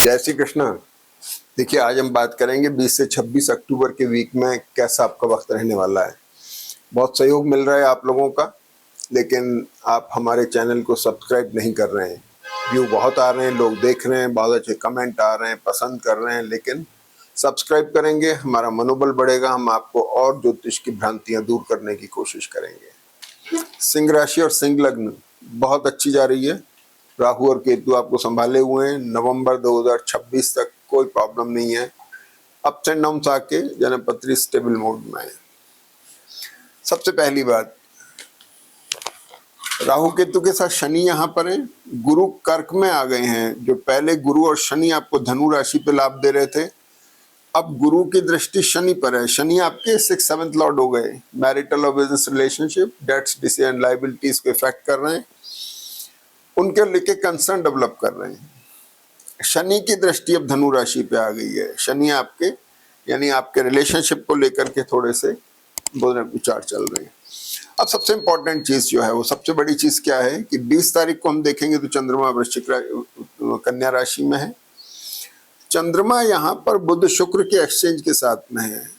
जय श्री कृष्ण। देखिए, आज हम बात करेंगे 20 से 26 अक्टूबर के वीक में कैसा आपका वक्त रहने वाला है। बहुत सहयोग मिल रहा है आप लोगों का, लेकिन आप हमारे चैनल को सब्सक्राइब नहीं कर रहे हैं। व्यू बहुत आ रहे हैं, लोग देख रहे हैं, बहुत अच्छे कमेंट आ रहे हैं, पसंद कर रहे हैं, लेकिन सब्सक्राइब करेंगे हमारा मनोबल बढ़ेगा, हम आपको और ज्योतिष की भ्रांतियां दूर करने की कोशिश करेंगे। सिंह राशि और सिंह लग्न बहुत अच्छी जा रही है। राहु और केतु आपको संभाले हुए हैं। नवंबर 2026 तक कोई प्रॉब्लम नहीं है। अप्स एंड डाउन्स आके जन्मपत्री स्टेबल मोड में है। सबसे पहली बात, राहु केतु के साथ शनि यहाँ पर है। गुरु कर्क में आ गए हैं। जो पहले गुरु और शनि आपको धनु राशि पे लाभ दे रहे थे, अब गुरु की दृष्टि शनि पर है। शनि आपके 6th-7th लॉर्ड हो गए। मैरिटल और business relationship, debts, decision and liabilities को इफेक्ट कर रहे हैं, उनके लेके कंसर्न डेवलप कर रहे हैं। शनि की दृष्टि अब धनु राशि पे आ गई है। शनि आपके यानी आपके रिलेशनशिप को लेकर के थोड़े से विचार चल रहे हैं। अब सबसे इंपॉर्टेंट चीज जो है, वो सबसे बड़ी चीज क्या है कि 20 तारीख को हम देखेंगे तो चंद्रमा वृश्चिक कन्या राशि में है। चंद्रमा यहाँ पर बुध शुक्र के एक्सचेंज के साथ में है।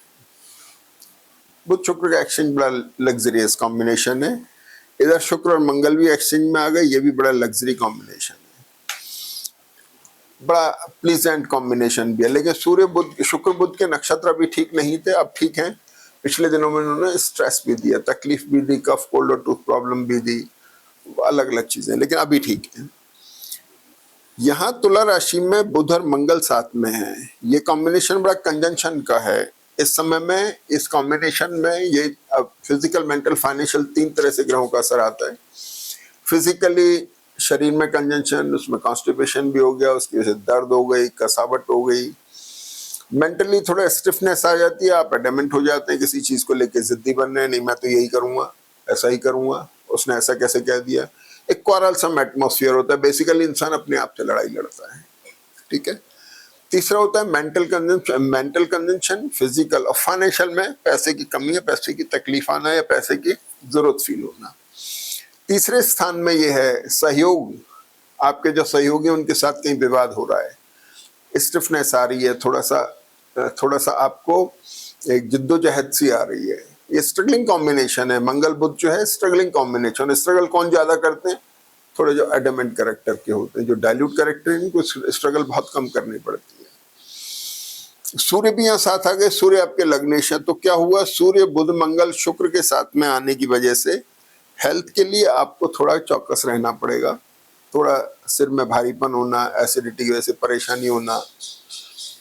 बुध शुक्र का एक्सचेंज बड़ा लग्जरियस कॉम्बिनेशन है। इधर शुक्र और मंगल भी एक्सचेंज में आ गए, ये भी बड़ा लग्जरी कॉम्बिनेशन है, बड़ा प्लीजेंट कॉम्बिनेशन भी है। लेकिन सूर्य बुध शुक्र बुध के नक्षत्र अभी ठीक नहीं थे, अब ठीक हैं। पिछले दिनों में उन्होंने स्ट्रेस भी दिया, तकलीफ भी दी, कफ कोल्ड और टूथ प्रॉब्लम भी दी, अलग अलग चीजें, लेकिन अभी ठीक है। यहाँ तुला राशि में बुध और मंगल साथ में है। ये कॉम्बिनेशन बड़ा कंजंक्शन का है इस समय में। इस कॉम्बिनेशन में ये फिजिकल, मेंटल, फाइनेंशियल, 3 तरह से ग्रहों का असर आता है। फिजिकली शरीर में कंजंक्शन, उसमें कॉन्स्टिपेशन भी हो गया, उसकी वजह से दर्द हो गई, कसावट हो गई। मेंटली थोड़ा स्टिफनेस आ जाती है, आप एडमेंट हो जाते हैं किसी चीज को लेके, जिद्दी बन रहे हैं, नहीं मैं तो यही करूंगा, ऐसा ही करूंगा, उसने ऐसा कैसे कह दिया। एक क्वारलसम एटमॉस्फेयर होता है। बेसिकली इंसान अपने आप से लड़ाई लड़ता है, ठीक है। तीसरा होता है मेंटल कंजंक्शन, फिजिकल और फाइनेंशियल में पैसे की कमी है, पैसे की तकलीफ आना या पैसे की जरूरत फील होना। तीसरे स्थान में ये है सहयोग। आपके जो सहयोगी उनके साथ कहीं विवाद हो रहा है, स्टिफनेस आ रही है, थोड़ा सा आपको एक जिद्दोजहद सी आ रही है। ये स्ट्रगलिंग कॉम्बिनेशन है। मंगल बुध जो है स्ट्रगलिंग कॉम्बिनेशन। स्ट्रगल कौन ज्यादा करते हैं? थोड़े जो एडमेंट कैरेक्टर के होते हैं। जो डाइल्यूट कैरेक्टर है, इनको स्ट्रगल बहुत कम करनी पड़ती है। सूर्य भी यहाँ साथ आ गए। सूर्य आपके लग्नेश है, तो क्या हुआ, सूर्य बुध मंगल शुक्र के साथ में आने की वजह से हेल्थ के लिए आपको थोड़ा चौकस रहना पड़ेगा। थोड़ा सिर में भारीपन होना, एसिडिटी की वजह से परेशानी होना,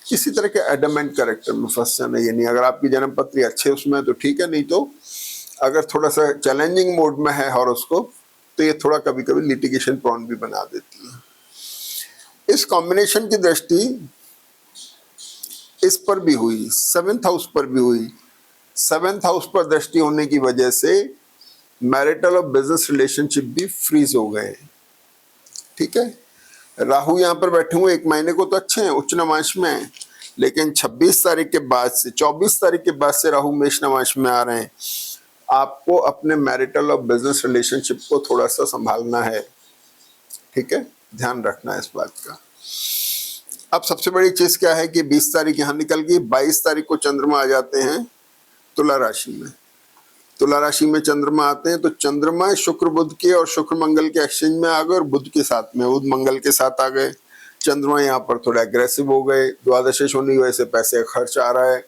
किसी तरह के एडमेंट कैरेक्टर में फंस जाना, ये नहीं। अगर आपकी जन्मपत्री अच्छे उसमें तो ठीक है, नहीं तो अगर थोड़ा सा चैलेंजिंग मोड में है हॉरोस्कोप, तो ये थोड़ा कभी कभी लिटिगेशन प्रॉन भी बना देती है। इस कॉम्बिनेशन की दृष्टि इस पर भी हुई, 7th हाउस पर भी हुई। 7th हाउस पर दृष्टि होने की वजह से मैरिटल और बिजनेस रिलेशनशिप भी फ्रीज हो गए, ठीक है। राहु यहाँ पर बैठे हुए 1 महीने को तो अच्छे हैं, उच्च नवांश में हैं, लेकिन 26 तारीख के बाद से 24 तारीख के बाद से राहु मेष नवांश में आ रहे हैं। आपको अपने मैरिटल और बिजनेस रिलेशनशिप को थोड़ा सा संभालना है, ठीक है, ध्यान रखना है इस बात का। अब सबसे बड़ी चीज क्या है कि 20 तारीख यहाँ निकल गई। 22 तारीख को चंद्रमा आ जाते हैं तुला राशि में। तुला राशि में चंद्रमा आते हैं, तो चंद्रमा शुक्र बुध के और शुक्र मंगल के एक्सचेंज में आ गए और बुध के साथ में, बुध मंगल के साथ आ गए। चंद्रमा यहाँ पर थोड़ा एग्रेसिव हो गए। द्वादशेश होने की वजह से पैसे का खर्च आ रहा है,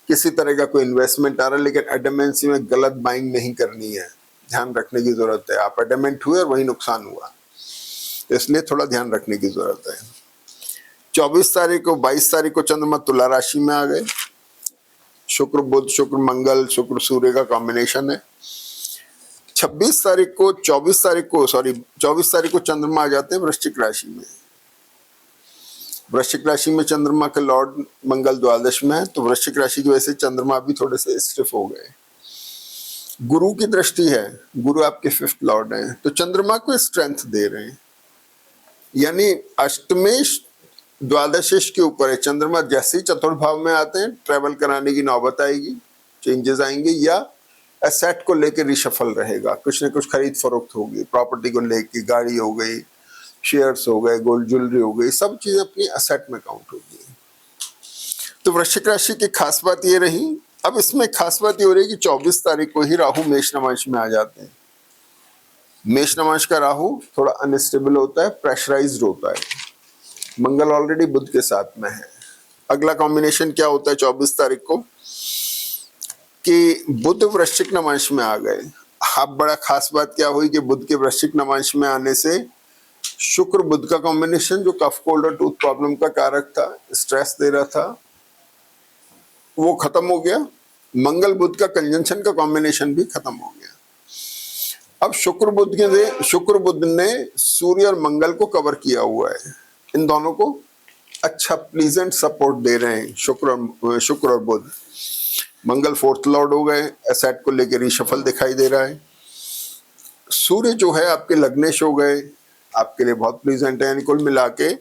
किसी तरह का कोई इन्वेस्टमेंट आ रहा है, लेकिन एडमेंसी में गलत बाइंग नहीं करनी है, ध्यान रखने की जरूरत है। आप एडमेंट हुए और वही नुकसान हुआ, इसलिए थोड़ा ध्यान रखने की जरूरत है। 24 तारीख को 22 तारीख को चंद्रमा तुला राशि में आ गए। शुक्र बुध, शुक्र मंगल, शुक्र सूर्य का कॉम्बिनेशन है। 24 तारीख को चंद्रमा आ जाते हैं वृश्चिक राशि में। वृश्चिक राशि में चंद्रमा के लॉर्ड मंगल द्वादश में है, तो वृश्चिक राशि की वजह से चंद्रमा भी थोड़े से स्टिफ हो गए। गुरु की दृष्टि है, गुरु आपके 5th लॉर्ड हैं, तो चंद्रमा को स्ट्रेंथ दे रहे हैं। यानी अष्टमेश द्वादशेश के ऊपर है। चंद्रमा जैसे ही चतुर्थ भाव में आते हैं, ट्रेवल कराने की नौबत आएगी, चेंजेस आएंगे, या एसेट को लेकर रिशफल रहेगा, कुछ न कुछ खरीद फरोख्त होगी, प्रॉपर्टी को लेकर, गाड़ी हो गई, शेयर्स हो गए, गोल्ड ज्वेलरी हो गई, सब चीजें अपनी असेट में काउंट होगी। तो वृश्चिक राशि की खास बात ये रही। अब इसमें खास बात ये हो रही है कि 24 तारीख को ही राहु मेष नवांश में आ जाते हैं। मेष नवांश का राहु थोड़ा अनस्टेबल होता है, प्रेशराइज्ड होता है। मंगल ऑलरेडी बुध के साथ में है। अगला कॉम्बिनेशन क्या होता है 24 तारीख को कि बुध वृश्चिक नवांश में आ गए। अब बड़ा खास बात क्या हुई कि बुध के वृश्चिक नवांश में आने से शुक्र बुध का कॉम्बिनेशन जो कफ कोल्ड और टूथ प्रॉब्लम का कारक था, स्ट्रेस दे रहा था, वो खत्म हो गया। मंगल बुध का कंजंक्शन का कॉम्बिनेशन भी खत्म हो गया। अब शुक्र बुध ने सूर्य और मंगल को कवर किया हुआ है। इन दोनों को अच्छा प्लीजेंट सपोर्ट दे रहे हैं शुक्र और बुध। मंगल फोर्थ लॉर्ड हो गए, एसेट को लेकर रिशफल दिखाई दे रहा है। सूर्य जो है आपके लग्नेश हो गए, आपके लिए बहुत प्लीजेंट है। यानी कुल मिला के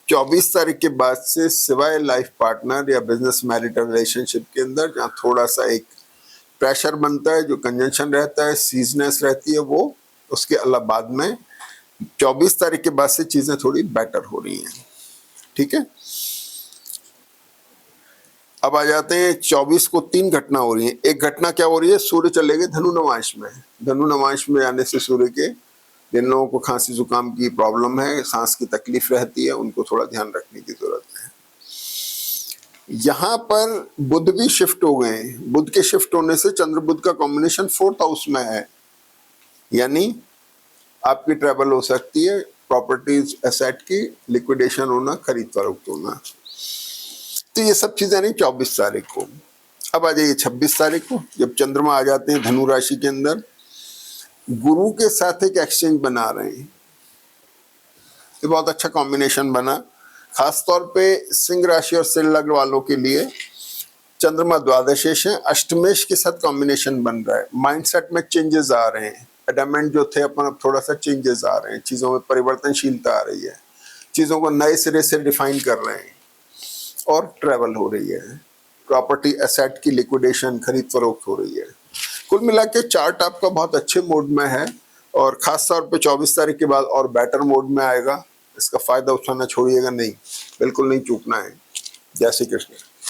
24 तारीख के बाद से सिवाय लाइफ पार्टनर या बिजनेस मैरिटल रिलेशनशिप के अंदर जहाँ थोड़ा सा एक प्रेशर बनता है, जो कंजंक्शन रहता है, सीजनेस रहती है, वो उसके अलावा बाद में 24 तारीख के बाद से चीजें थोड़ी बेटर हो रही हैं। ठीक है, अब आ जाते हैं 24 को 3 घटना हो रही है। एक घटना क्या हो रही है, सूर्य चले गए धनु नवांश में। धनु नवांश में आने से सूर्य के, जिन लोगों को खांसी जुकाम की प्रॉब्लम है, सांस की तकलीफ रहती है, उनको थोड़ा ध्यान रखने की जरूरत है। यहां पर बुध भी शिफ्ट हो गए। बुध के शिफ्ट होने से चंद्र बुध का कॉम्बिनेशन 4th हाउस में है, यानी आपकी ट्रैवल हो सकती है, प्रॉपर्टीज एसेट की लिक्विडेशन होना, खरीद फरोख्त होना। तो ये सब चीजें नहीं 24 तारीख को। अब आ जाइए 26 तारीख को, जब चंद्रमा आ जाते हैं धनु राशि के अंदर, गुरु के साथ एक एक्सचेंज बना रहे हैं। ये बहुत अच्छा कॉम्बिनेशन बना, खासतौर पे सिंह राशि और सिंह लग्न वालों के लिए। चंद्रमा द्वादशेश है, अष्टमेश के साथ कॉम्बिनेशन बन रहा है। माइंडसेट में चेंजेस आ रहे हैं, एडमेंट जो थे अपन अब थोड़ा सा चेंजेस आ रहे हैं, चीजों में परिवर्तनशीलता आ रही है, चीजों को नए सिरे से डिफाइन कर रहे हैं और ट्रेवल हो रही है। प्रॉपर्टी एसेट की लिक्विडेशन, खरीद फरोख्त हो रही है। कुल मिला के चार्ट आपका बहुत अच्छे मोड में है और खास तौर पे 24 तारीख के बाद और बेटर मोड में आएगा। इसका फायदा उठाना छोड़िएगा नहीं, बिल्कुल नहीं चूकना है। जय श्री कृष्ण।